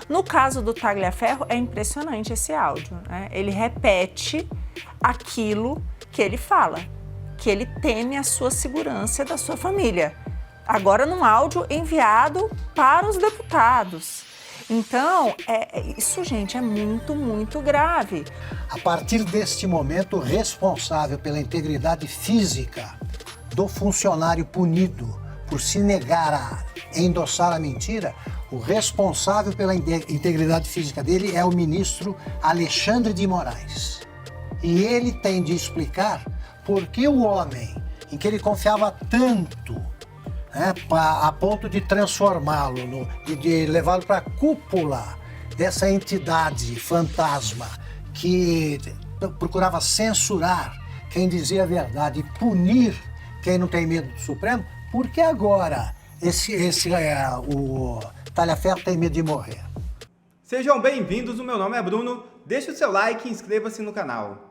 No caso do Tagliaferro, é impressionante esse áudio, né? Ele repete aquilo que ele fala, que ele teme a sua segurança e da sua família. Agora num áudio enviado para os deputados. Então, isso, gente, é muito, muito grave. A partir deste momento, o responsável pela integridade física do funcionário punido por se negar a endossar a mentira, o responsável pela integridade física dele é o ministro Alexandre de Moraes. E ele tem de explicar por que o homem em que ele confiava tanto, a ponto de transformá-lo, de levá-lo para a cúpula dessa entidade fantasma que procurava censurar quem dizia a verdade e punir quem não tem medo do Supremo, por que agora o Tagliaferro tem medo de morrer? Sejam bem-vindos, o meu nome é Bruno, deixe o seu like e inscreva-se no canal.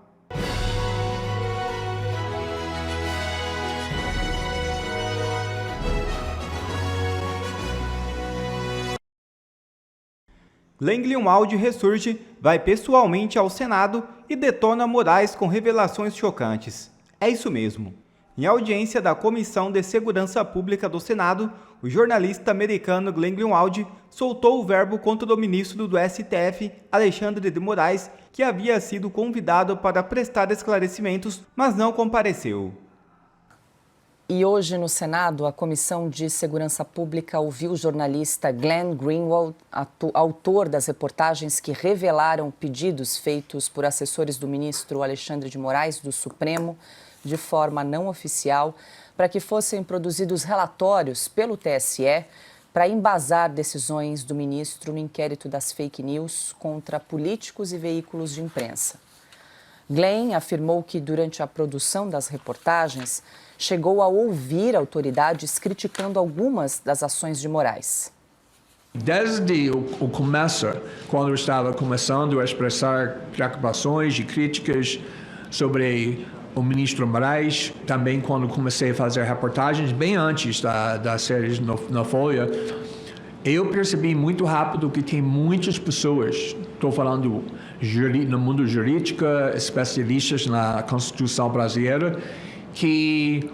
Glenn Greenwald ressurge, vai pessoalmente ao Senado e detona Moraes com revelações chocantes. É isso mesmo. Em audiência da Comissão de Segurança Pública do Senado, o jornalista americano Glenn Greenwald soltou o verbo contra o ministro do STF, Alexandre de Moraes, que havia sido convidado para prestar esclarecimentos, mas não compareceu. E hoje no Senado, a Comissão de Segurança Pública ouviu o jornalista Glenn Greenwald, autor das reportagens que revelaram pedidos feitos por assessores do ministro Alexandre de Moraes do Supremo, de forma não oficial, para que fossem produzidos relatórios pelo TSE para embasar decisões do ministro no inquérito das fake news contra políticos e veículos de imprensa. Glenn afirmou que durante a produção das reportagens chegou a ouvir autoridades criticando algumas das ações de Moraes. Desde o começo, quando eu estava começando a expressar preocupações e críticas sobre o ministro Moraes, também quando comecei a fazer reportagens, bem antes da série na Folha, eu percebi muito rápido que tem muitas pessoas, estou falando no mundo jurídico, especialistas na Constituição brasileira, que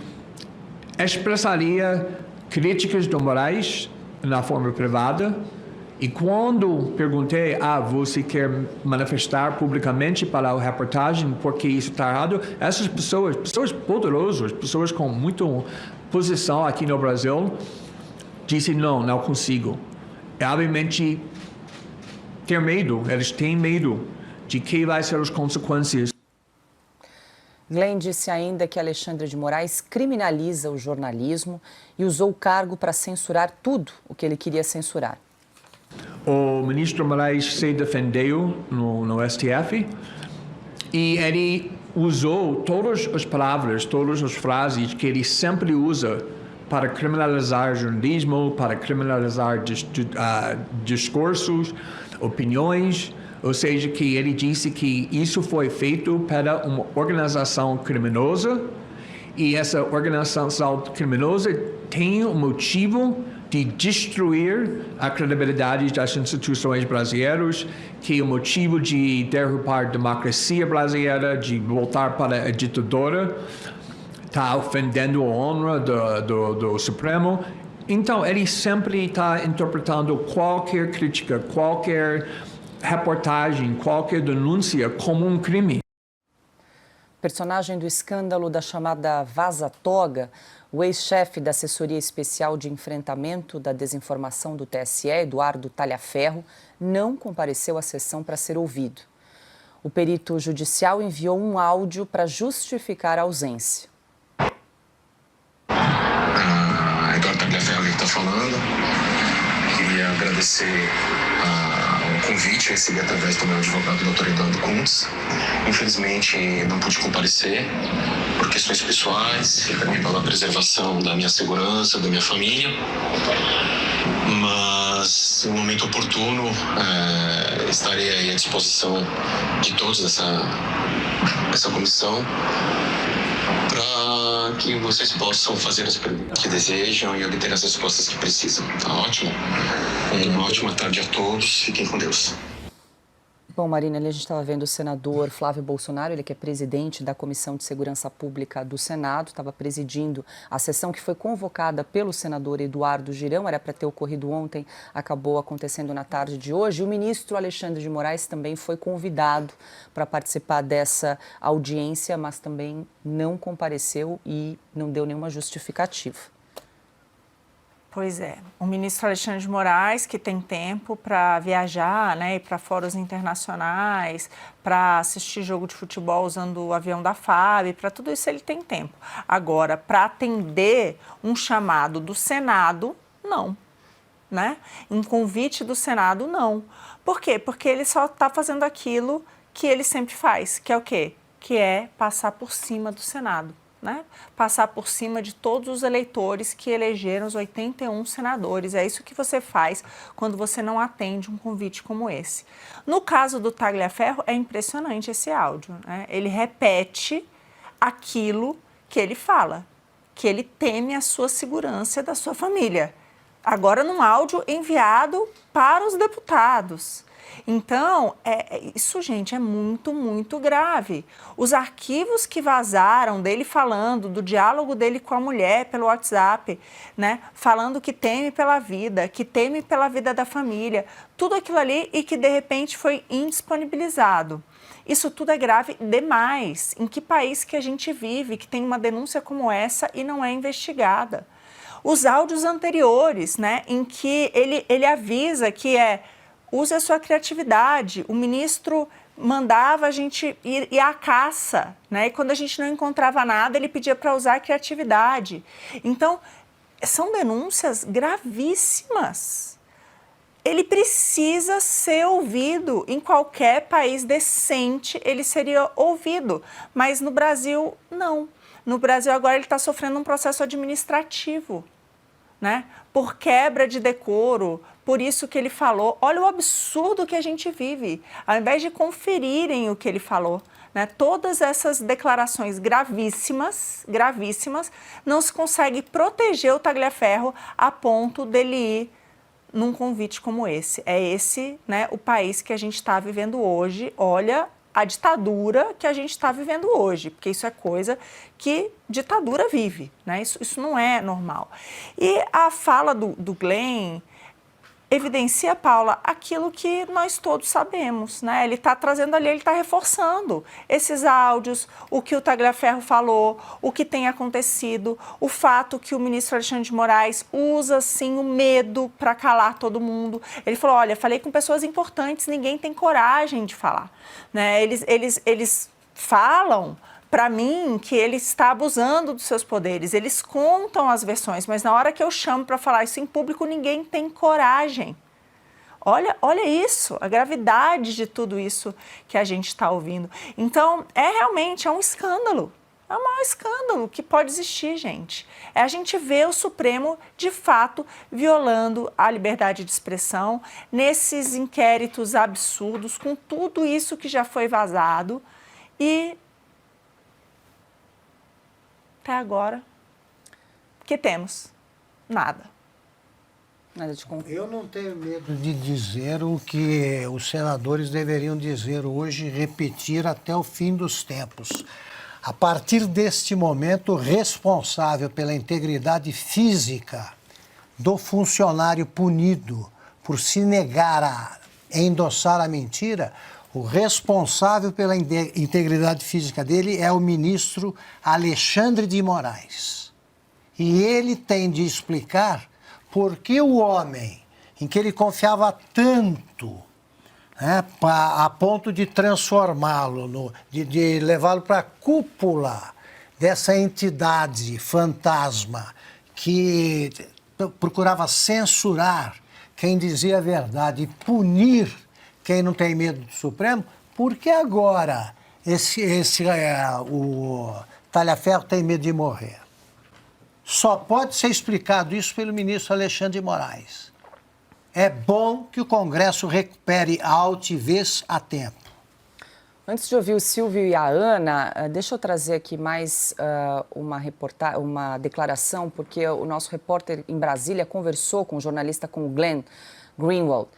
expressaria críticas do Moraes na forma privada. E quando perguntei, você quer manifestar publicamente para a reportagem porque isso está errado, essas pessoas poderosas, pessoas com muita posição aqui no Brasil, dizem não consigo. Obviamente, eles têm medo de que vai ser as consequências. Glenn disse ainda que Alexandre de Moraes criminaliza o jornalismo e usou o cargo para censurar tudo o que ele queria censurar. O ministro Moraes se defendeu no STF e ele usou todas as palavras, todas as frases que ele sempre usa para criminalizar jornalismo, para criminalizar discursos, opiniões. Ou seja, que ele disse que isso foi feito para uma organização criminosa e essa organização criminosa tem um motivo de destruir a credibilidade das instituições brasileiras, que é o motivo de derrubar a democracia brasileira, de voltar para a ditadura, está ofendendo a honra do Supremo. Então, ele sempre está interpretando qualquer crítica, qualquer reportagem, qualquer denúncia como um crime. Personagem do escândalo da chamada Vaza Toga, o ex-chefe da Assessoria Especial de Enfrentamento da Desinformação do TSE, Eduardo Tagliaferro, não compareceu à sessão para ser ouvido. O perito judicial enviou um áudio para justificar a ausência. Eduardo Tagliaferro está falando. Queria agradecer o convite recebi através do meu advogado, Dr. Eduardo Kuntz. Infelizmente, não pude comparecer por questões pessoais e também pela preservação da minha segurança, da minha família. Mas, no momento oportuno, estarei aí à disposição de todos dessa comissão para para que vocês possam fazer as perguntas que desejam e obter as respostas que precisam. Tá ótimo? Uma ótima tarde a todos. Fiquem com Deus. Bom, Marina, ali a gente estava vendo o senador Flávio Bolsonaro, ele que é presidente da Comissão de Segurança Pública do Senado, estava presidindo a sessão que foi convocada pelo senador Eduardo Girão, era para ter ocorrido ontem, acabou acontecendo na tarde de hoje. O ministro Alexandre de Moraes também foi convidado para participar dessa audiência, mas também não compareceu e não deu nenhuma justificativa. Pois é, o ministro Alexandre de Moraes, que tem tempo para viajar, né, ir para fóruns internacionais, para assistir jogo de futebol usando o avião da FAB, para tudo isso ele tem tempo. Agora, para atender um chamado do Senado, não. Né? Um convite do Senado, não. Por quê? Porque ele só está fazendo aquilo que ele sempre faz, que é o quê? Que é passar por cima do Senado. Né? Passar por cima de todos os eleitores que elegeram os 81 senadores. É isso que você faz quando você não atende um convite como esse. No caso do Tagliaferro, é impressionante esse áudio. Né? Ele repete aquilo que ele fala, que ele teme a sua segurança e da sua família. Agora, num áudio enviado para os deputados. Então, isso, gente, é muito, muito grave. Os arquivos que vazaram dele falando do diálogo dele com a mulher pelo WhatsApp, né, falando que teme pela vida da família, tudo aquilo ali e que, de repente, foi indisponibilizado. Isso tudo é grave demais. Em que país que a gente vive que tem uma denúncia como essa e não é investigada? Os áudios anteriores, né, em que ele avisa que use a sua criatividade. O ministro mandava a gente ir à caça, né? E quando a gente não encontrava nada, ele pedia para usar a criatividade. Então, são denúncias gravíssimas. Ele precisa ser ouvido. Em qualquer país decente, ele seria ouvido. Mas no Brasil, não. No Brasil, agora, ele está sofrendo um processo administrativo, né? Por quebra de decoro, por isso que ele falou. Olha o absurdo que a gente vive. Ao invés de conferirem o que ele falou, né, todas essas declarações gravíssimas, não se consegue proteger o Tagliaferro a ponto dele ir num convite como esse. É esse, né, o país que a gente está vivendo hoje. Olha a ditadura que a gente está vivendo hoje, porque isso é coisa que ditadura vive, né? Isso não é normal. E a fala do Glenn evidencia, Paula, aquilo que nós todos sabemos, né? Ele está trazendo ali, ele está reforçando esses áudios, o que o Tagliaferro falou, o que tem acontecido, o fato que o ministro Alexandre de Moraes usa, sim, o medo para calar todo mundo. Ele falou, olha, falei com pessoas importantes, ninguém tem coragem de falar, né? Eles falam para mim que ele está abusando dos seus poderes, eles contam as versões, mas na hora que eu chamo para falar isso em público, ninguém tem coragem. Olha isso, a gravidade de tudo isso que a gente está ouvindo. Então, realmente um escândalo, é o maior escândalo que pode existir, gente. A gente vê o Supremo, de fato, violando a liberdade de expressão nesses inquéritos absurdos, com tudo isso que já foi vazado e até agora, o que temos? Nada. Nada de concluir. Eu não tenho medo de dizer o que os senadores deveriam dizer hoje e repetir até o fim dos tempos. A partir deste momento, o responsável pela integridade física do funcionário punido por se negar a endossar a mentira, o responsável pela integridade física dele é o ministro Alexandre de Moraes. E ele tem de explicar por que o homem em que ele confiava tanto, né, a ponto de transformá-lo, de levá-lo para a cúpula dessa entidade fantasma que procurava censurar quem dizia a verdade e punir quem não tem medo do Supremo, por que agora o Tagliaferro tem medo de morrer? Só pode ser explicado isso pelo ministro Alexandre de Moraes. É bom que o Congresso recupere a altivez a tempo. Antes de ouvir o Silvio e a Ana, deixa eu trazer aqui mais uma declaração, porque o nosso repórter em Brasília conversou com o jornalista, com o Glenn Greenwald,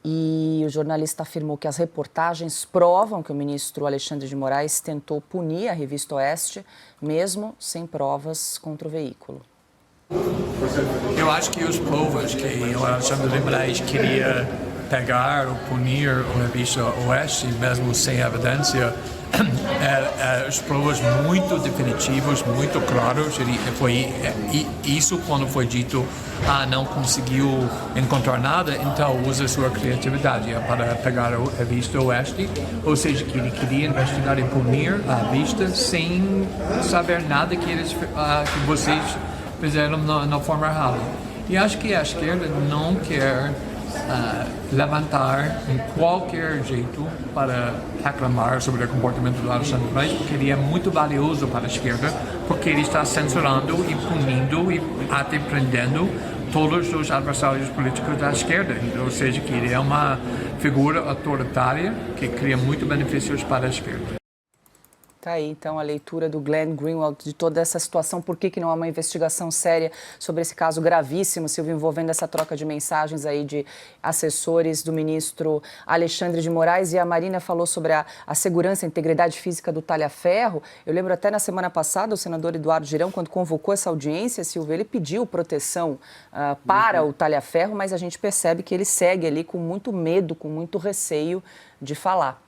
e o jornalista afirmou que as reportagens provam que o ministro Alexandre de Moraes tentou punir a revista Oeste, mesmo sem provas contra o veículo. Eu acho que os provas que o Alexandre de Moraes queria pegar ou punir a revista Oeste, mesmo sem evidência, as provas muito definitivas, muito claras. Isso quando foi dito, não conseguiu encontrar nada, então usa sua criatividade para pegar a revista Oeste, ou seja, que ele queria investigar e punir a revista sem saber nada que vocês fizeram na forma errada. E acho que a esquerda não quer levantar em qualquer jeito para reclamar sobre o comportamento do Alexandre de Moraes, porque ele é muito valioso para a esquerda, porque ele está censurando e punindo e até prendendo todos os adversários políticos da esquerda. Ou seja, que ele é uma figura autoritária que cria muito benefícios para a esquerda. Tá aí, então, a leitura do Glenn Greenwald de toda essa situação. Por que não há uma investigação séria sobre esse caso gravíssimo, Silvio, envolvendo essa troca de mensagens aí de assessores do ministro Alexandre de Moraes? E a Marina falou sobre a segurança e a integridade física do talha-ferro. Eu lembro até na semana passada, o senador Eduardo Girão, quando convocou essa audiência, Silvio, ele pediu proteção para o talha-ferro, mas a gente percebe que ele segue ali com muito medo, com muito receio de falar.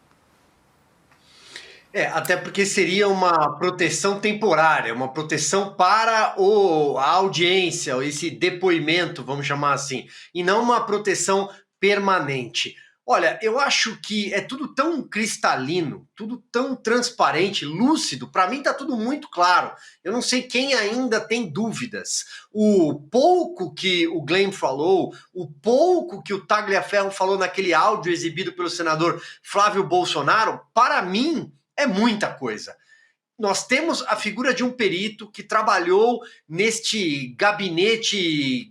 Até porque seria uma proteção temporária, uma proteção para a audiência, esse depoimento, vamos chamar assim, e não uma proteção permanente. Olha, eu acho que é tudo tão cristalino, tudo tão transparente, lúcido, para mim tá tudo muito claro. Eu não sei quem ainda tem dúvidas. O pouco que o Glenn falou, o pouco que o Tagliaferro falou naquele áudio exibido pelo senador Flávio Bolsonaro, para mim, é muita coisa. Nós temos a figura de um perito que trabalhou neste gabinete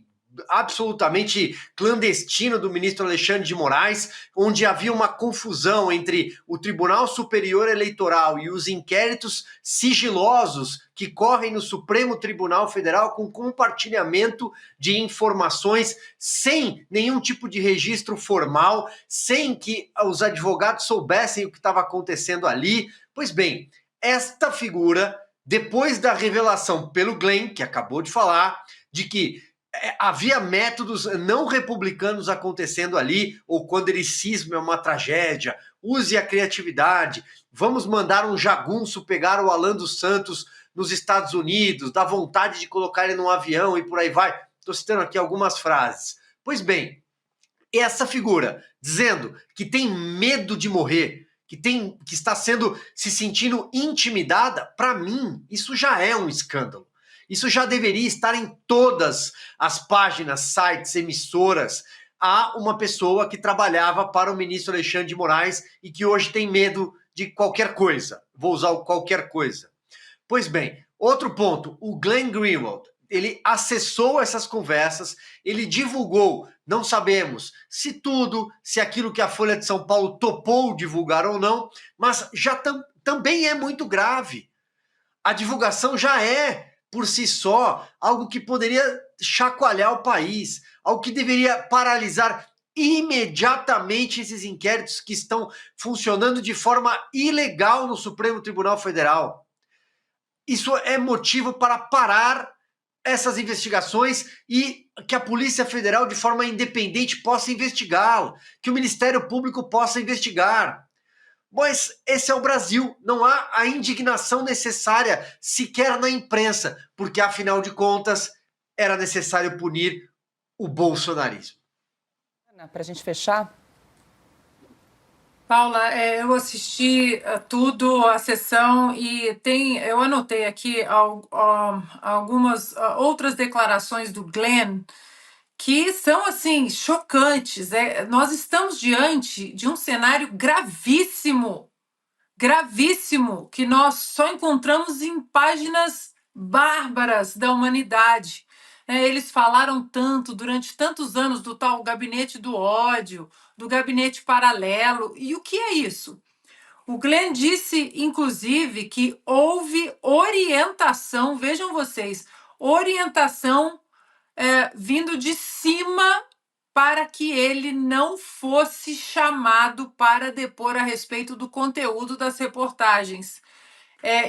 absolutamente clandestino do ministro Alexandre de Moraes, onde havia uma confusão entre o Tribunal Superior Eleitoral e os inquéritos sigilosos que correm no Supremo Tribunal Federal com compartilhamento de informações sem nenhum tipo de registro formal, sem que os advogados soubessem o que estava acontecendo ali. Pois bem, esta figura, depois da revelação pelo Glenn, que acabou de falar, de que havia métodos não republicanos acontecendo ali, ou quando ele cisma é uma tragédia, use a criatividade, vamos mandar um jagunço pegar o Alan dos Santos nos Estados Unidos, dá vontade de colocar ele num avião e por aí vai. Estou citando aqui algumas frases. Pois bem, essa figura dizendo que tem medo de morrer, que está se sentindo intimidada, para mim, isso já é um escândalo. Isso já deveria estar em todas as páginas, sites, emissoras. Há uma pessoa que trabalhava para o ministro Alexandre de Moraes e que hoje tem medo de qualquer coisa. Vou usar o qualquer coisa. Pois bem, outro ponto, o Glenn Greenwald, ele acessou essas conversas, ele divulgou, não sabemos se tudo, se aquilo que a Folha de São Paulo topou divulgar ou não, mas já também é muito grave. A divulgação já é, por si só, algo que poderia chacoalhar o país, algo que deveria paralisar imediatamente esses inquéritos que estão funcionando de forma ilegal no Supremo Tribunal Federal. Isso é motivo para parar essas investigações e que a Polícia Federal, de forma independente, possa investigá-lo, que o Ministério Público possa investigar. Mas esse é o Brasil, não há a indignação necessária sequer na imprensa, porque, afinal de contas, era necessário punir o bolsonarismo. Para a gente fechar. Paula, eu assisti tudo, a sessão, e eu anotei aqui algumas outras declarações do Glenn que são, assim, chocantes. Nós estamos diante de um cenário gravíssimo, gravíssimo, que nós só encontramos em páginas bárbaras da humanidade. Eles falaram tanto, durante tantos anos, do tal gabinete do ódio, do gabinete paralelo. E o que é isso? O Glenn disse, inclusive, que houve orientação, vejam vocês, orientação vindo de cima para que ele não fosse chamado para depor a respeito do conteúdo das reportagens.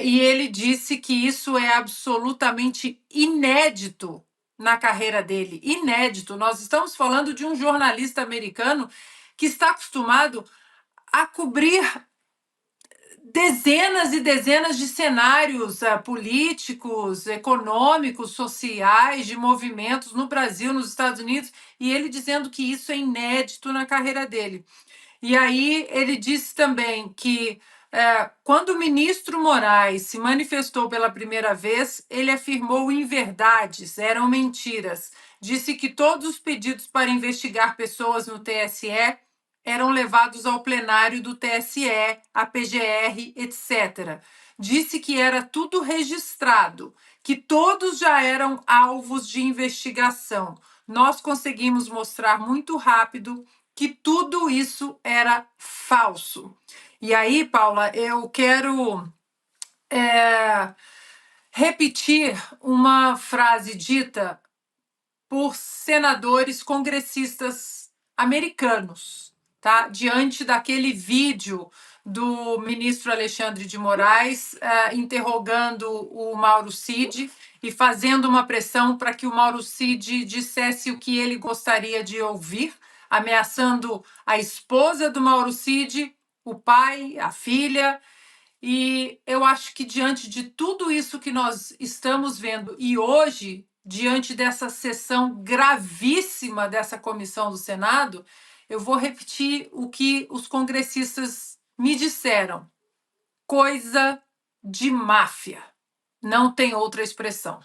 E ele disse que isso é absolutamente inédito na carreira dele. Inédito. Nós estamos falando de um jornalista americano que está acostumado a cobrir dezenas e dezenas de cenários políticos, econômicos, sociais, de movimentos no Brasil, nos Estados Unidos, e ele dizendo que isso é inédito na carreira dele. E aí ele disse também que quando o ministro Moraes se manifestou pela primeira vez, ele afirmou inverdades, eram mentiras. Disse que todos os pedidos para investigar pessoas no TSE eram levados ao plenário do TSE, a PGR, etc. Disse que era tudo registrado, que todos já eram alvos de investigação. Nós conseguimos mostrar muito rápido que tudo isso era falso. E aí, Paula, eu quero repetir uma frase dita por senadores congressistas americanos, tá? Diante daquele vídeo do ministro Alexandre de Moraes interrogando o Mauro Cid e fazendo uma pressão para que o Mauro Cid dissesse o que ele gostaria de ouvir, ameaçando a esposa do Mauro Cid, o pai, a filha. E eu acho que diante de tudo isso que nós estamos vendo e hoje, diante dessa sessão gravíssima dessa comissão do Senado, eu vou repetir o que os congressistas me disseram. Coisa de máfia. Não tem outra expressão.